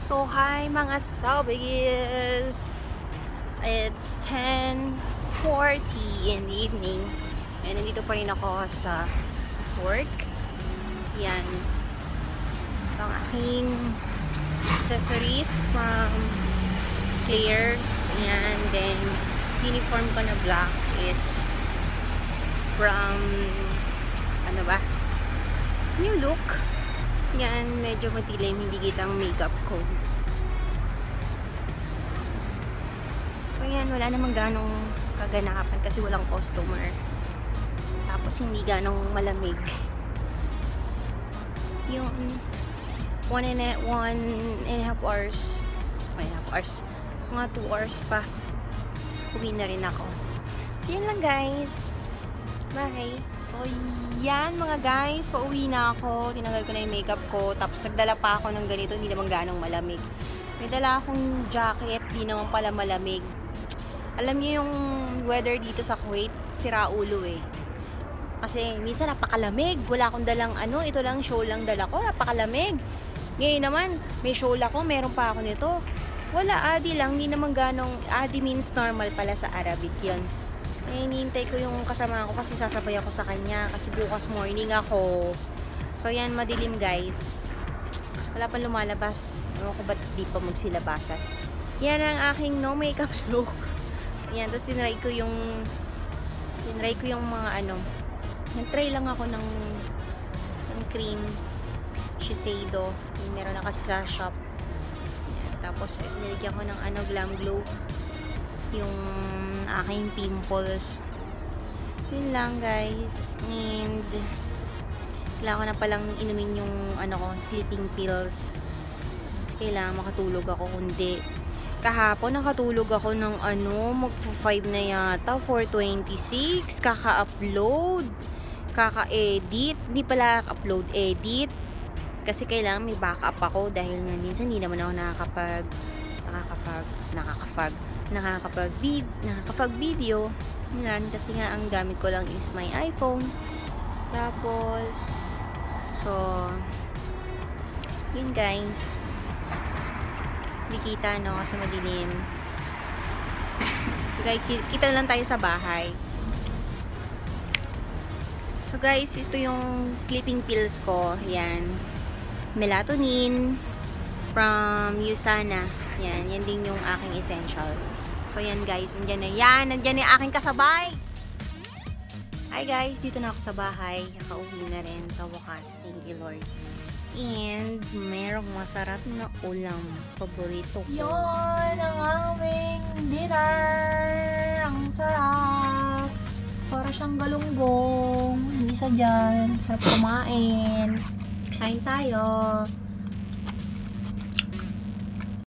So, hi mga Saubigis! It's 10:40 in the evening. And nandito pa rin ako sa work. Yan. Ito ang aking accessories from Claire's. Yan. Then, uniform ko na black is from, ano ba? New Look. Yan, medyo madilim, hindi kitang makeup ko. So yan, wala namang ganong kaganapan kasi walang customer. Tapos hindi ganong malamig. Yung 1.5 hours, mga 2 hours pa, uwi na rin ako. So yan lang guys. Bye! So, yan mga guys, pauwi na ako. Tinanggal ko na yung makeup ko. Tapos nagdala pa ako ng ganito, hindi naman ganong malamig. May dala akong jacket, di naman pala malamig. Alam niyo yung weather dito sa Kuwait, sira ulo eh. Kasi minsan napakalamig. Wala akong dalang ano, ito lang show lang dala ko, napakalamig. Ngayon naman, may show ako, meron pa ako nito. Wala, adi lang, hindi naman ganong, adi means normal pala sa Arabic yun. Eh, hinihintay ko yung kasama ko kasi sasabay ako sa kanya kasi bukas morning ako. So, yan, madilim guys. Wala pa lumalabas. Ewan ko ba't di pa magsilabasan. Yan ang aking no makeup look. Yan, tapos tinry ko yung mga ano. Nag-try lang ako ng cream Shiseido. Yung meron na kasi sa shop. Yan, tapos, nilagyan ko ng ano, Glam Glow. Yung aking pimples. Yun lang guys. And kailangan ko na palang inumin yung ano ko, sleeping pills. Kasi kailangan makatulog ako, kundi kahapon nakatulog ako ng ano, mag-5 na yata, 4:26, kaka-upload, kaka-edit, hindi pala upload, edit. Kasi kailangan may backup ako dahil nga minsan hindi naman ako nakakapag-video. Yan, kasi nga ang gamit ko lang is my iPhone. Tapos, so, yun guys. Hindi kita, no? Kasi madilim. So guys, kita lang tayo sa bahay. So guys, ito yung sleeping pills ko. Yan. Melatonin from Usana. Yan, yan din yung aking essentials. So, yan guys, nandiyan na yan. Nandiyan na yung aking kasabay. Hi guys, dito na ako sa bahay. Nakauwi na rin sa wakas. Thank you Lord. And, merong masarap na ulam. Paborito ko. Yun ang aming dinner. Ang sarap. Para siyang galunggong. Hindi sa dyan. Sarap kumain. Kain tayo.